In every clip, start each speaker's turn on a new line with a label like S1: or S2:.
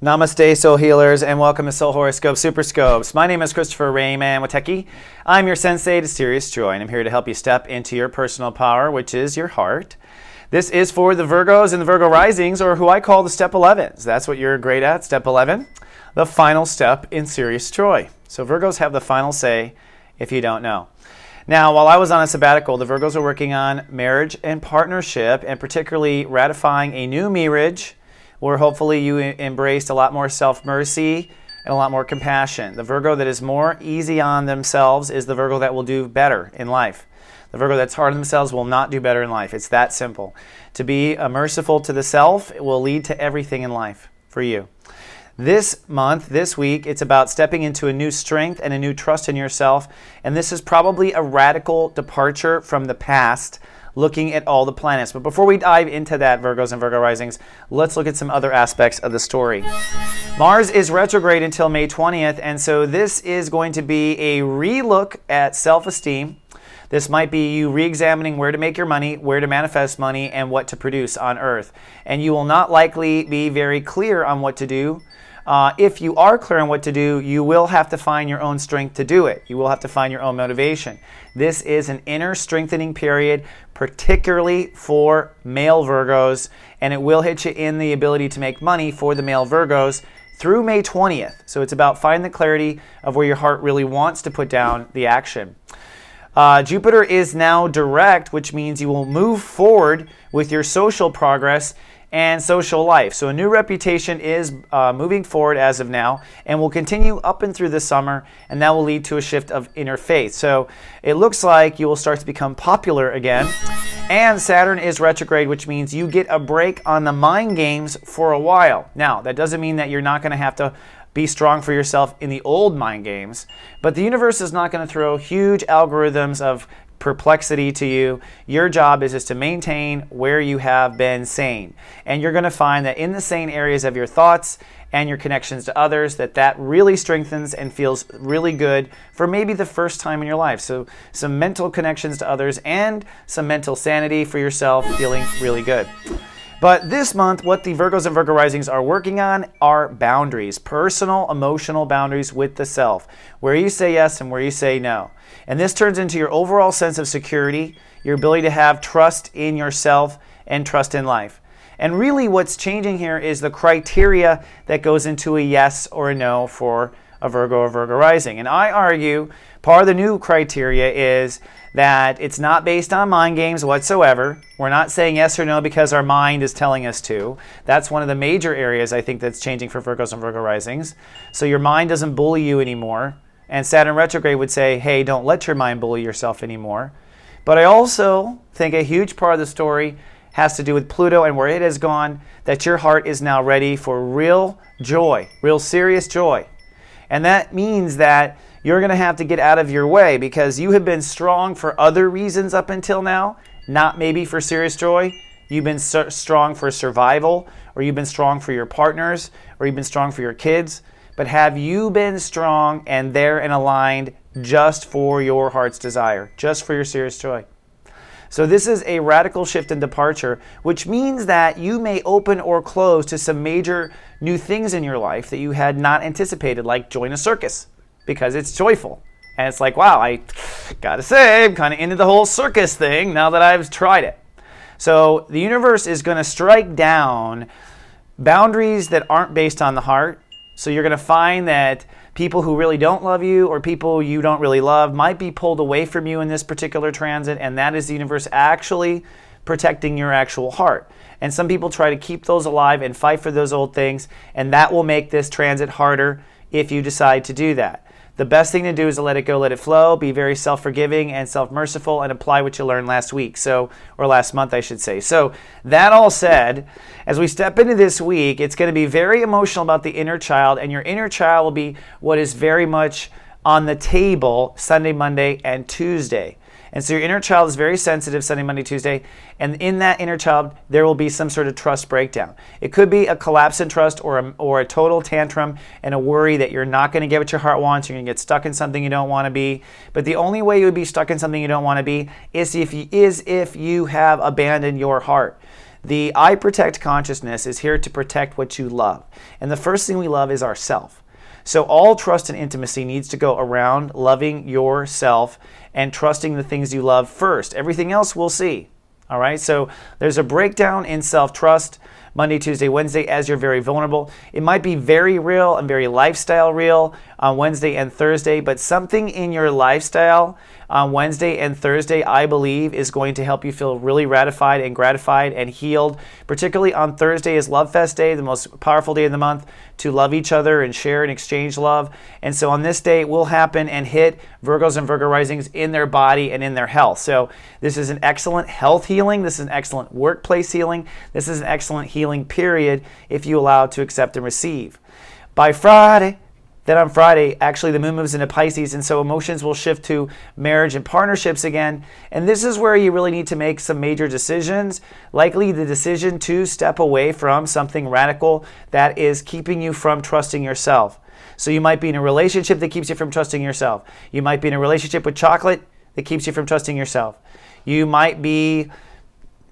S1: Namaste, soul healers, and welcome to Soul Horoscope Super Scopes. My name is Christopher Rayman Witecki. I'm your Sensei to Sirius Joy, and I'm here to help you step into your personal power, which is your heart. This is for the Virgos and the Virgo Risings, or who I call the Step 11s. That's what you're great at, Step 11, the final step in Sirius Joy. So Virgos have the final say if you don't know. Now, while I was on a sabbatical, the Virgos are working on marriage and partnership, and particularly ratifying a new marriage where hopefully you embraced a lot more self-mercy and a lot more compassion. The Virgo that is more easy on themselves is the Virgo that will do better in life. The Virgo that's hard on themselves will not do better in life. It's that simple. To be merciful to the self will lead to everything in life for you. This month, this week, it's about stepping into a new strength and a new trust in yourself. And this is probably a radical departure from the past, looking at all the planets. But before we dive into that, Virgos and Virgo Risings, let's look at some other aspects of the story. Mars is retrograde until May 20th, and so this is going to be a re-look at self-esteem. This might be you re-examining where to make your money, where to manifest money, and what to produce on Earth. And you will not likely be very clear on what to do. If you are clear on what to do, you will have to find your own strength to do it. You will have to find your own motivation. This is an inner strengthening period, particularly for male Virgos, and it will hit you in the ability to make money for the male Virgos through May 20th. So it's about finding the clarity of where your heart really wants to put down the action. Jupiter is now direct, which means you will move forward with your social progress and social life. So a new reputation is moving forward as of now and will continue up and through the summer, and that will lead to a shift of inner faith. So it looks like you will start to become popular again. And Saturn is retrograde, which means you get a break on the mind games for a while. Now, that doesn't mean that you're not going to have to be strong for yourself in the old mind games, but the universe is not going to throw huge algorithms of perplexity to you. Your job is just to maintain where you have been sane. And you're going to find that in the sane areas of your thoughts and your connections to others, that really strengthens and feels really good for maybe the first time in your life. So some mental connections to others and some mental sanity for yourself, feeling really good. But this month, what the Virgos and Virgo Risings are working on are boundaries, personal, emotional boundaries with the self, where you say yes and where you say no. And this turns into your overall sense of security, your ability to have trust in yourself and trust in life. And really what's changing here is the criteria that goes into a yes or a no for a Virgo or Virgo Rising. And I argue part of the new criteria is that it's not based on mind games whatsoever. We're not saying yes or no because our mind is telling us to. That's one of the major areas I think that's changing for Virgos and Virgo Risings. So your mind doesn't bully you anymore. And Saturn retrograde would say, hey, don't let your mind bully yourself anymore. But I also think a huge part of the story has to do with Pluto and where it has gone, that your heart is now ready for real joy, real serious joy. And that means that you're going to have to get out of your way because you have been strong for other reasons up until now, not maybe for serious joy. You've been strong for survival, or you've been strong for your partners, or you've been strong for your kids. But have you been strong and there and aligned just for your heart's desire, just for your serious joy? So this is a radical shift and departure, which means that you may open or close to some major new things in your life that you had not anticipated, like join a circus, because it's joyful. And it's like, wow, I gotta say, I'm kind of into the whole circus thing now that I've tried it. So the universe is going to strike down boundaries that aren't based on the heart. So you're going to find that people who really don't love you or people you don't really love might be pulled away from you in this particular transit, and that is the universe actually protecting your actual heart. And some people try to keep those alive and fight for those old things, and that will make this transit harder if you decide to do that. The best thing to do is to let it go, let it flow, be very self-forgiving and self-merciful, and apply what you learned last week, or last month, I should say. So that all said, as we step into this week, it's going to be very emotional about the inner child, and your inner child will be what is very much on the table Sunday, Monday, and Tuesday. And so your inner child is very sensitive Sunday, Monday, Tuesday, and in that inner child, there will be some sort of trust breakdown. It could be a collapse in trust or a total tantrum and a worry that you're not going to get what your heart wants, you're going to get stuck in something you don't want to be. But the only way you would be stuck in something you don't want to be is if you have abandoned your heart. The I protect consciousness is here to protect what you love. And the first thing we love is ourself. So all trust and intimacy needs to go around loving yourself and trusting the things you love first. Everything else we'll see. All right, so there's a breakdown in self-trust Monday, Tuesday, Wednesday as you're very vulnerable. It might be very real and very lifestyle real on Wednesday and Thursday, but something in your lifestyle on Wednesday and Thursday, I believe, is going to help you feel really ratified and gratified and healed. Particularly on Thursday is Love Fest Day, the most powerful day of the month to love each other and share and exchange love. And so on this day, it will happen and hit Virgos and Virgo Risings in their body and in their health. So this is an excellent health healing. This is an excellent workplace healing. This is an excellent healing period if you allow to accept and receive. By Friday, then on Friday, actually the moon moves into Pisces, and so emotions will shift to marriage and partnerships again. And this is where you really need to make some major decisions, likely the decision to step away from something radical that is keeping you from trusting yourself. So you might be in a relationship that keeps you from trusting yourself. You might be in a relationship with chocolate that keeps you from trusting yourself. You might be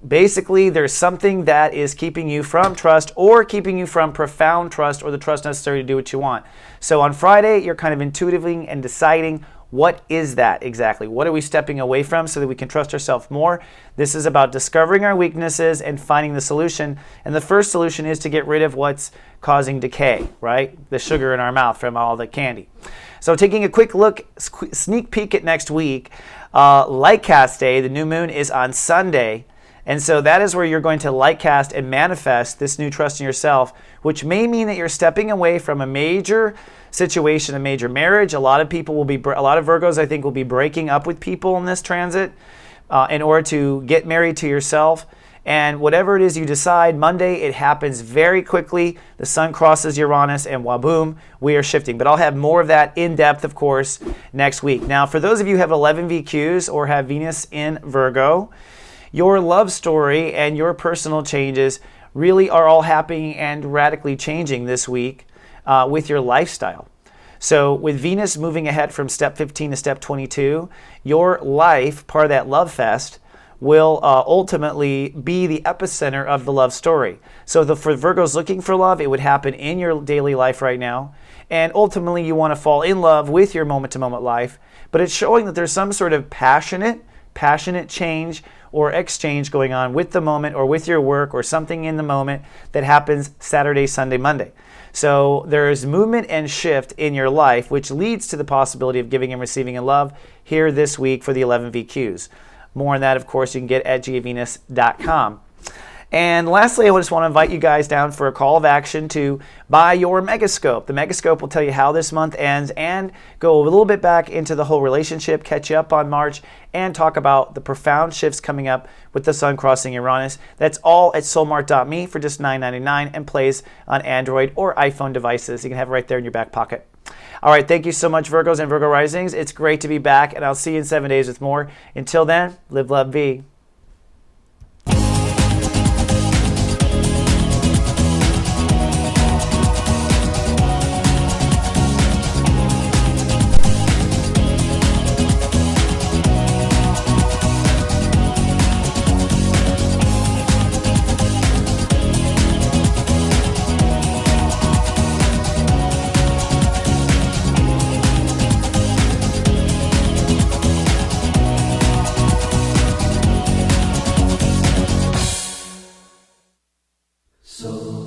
S1: basically, there's something that is keeping you from trust or keeping you from profound trust or the trust necessary to do what you want. So on Friday, you're kind of intuitively and deciding, what is that exactly? What are we stepping away from so that we can trust ourselves more? This is about discovering our weaknesses and finding the solution. And the first solution is to get rid of what's causing decay, right? The sugar in our mouth from all the candy. So taking a quick look, sneak peek at next week, Light Cast Day, the new moon is on Sunday. And so that is where you're going to light cast and manifest this new trust in yourself, which may mean that you're stepping away from a major situation, a major marriage. A lot of Virgos, I think, will be breaking up with people in this transit in order to get married to yourself. And whatever it is you decide, Monday, it happens very quickly. The sun crosses Uranus and waboom, we are shifting. But I'll have more of that in depth, of course, next week. Now, for those of you who have 11 VQs or have Venus in Virgo, your love story and your personal changes really are all happening and radically changing this week with your lifestyle. So with Venus moving ahead from step 15 to step 22, your life, part of that love fest, will ultimately be the epicenter of the love story. So for Virgos looking for love, it would happen in your daily life right now. And ultimately, you want to fall in love with your moment-to-moment life. But it's showing that there's some sort of passionate change or exchange going on with the moment or with your work or something in the moment that happens Saturday, Sunday, Monday. So there's movement and shift in your life, which leads to the possibility of giving and receiving in love here this week for the 11 VQs. More on that, of course, you can get at giavenus.com. And lastly, I just want to invite you guys down for a call of action to buy your Megascope. The Megascope will tell you how this month ends and go a little bit back into the whole relationship, catch you up on March, and talk about the profound shifts coming up with the sun crossing Uranus. That's all at soulmart.me for just $9.99 and plays on Android or iPhone devices. You can have it right there in your back pocket. All right, thank you so much, Virgos and Virgo Risings. It's great to be back, and I'll see you in 7 days with more. Until then, live, love, be.
S2: So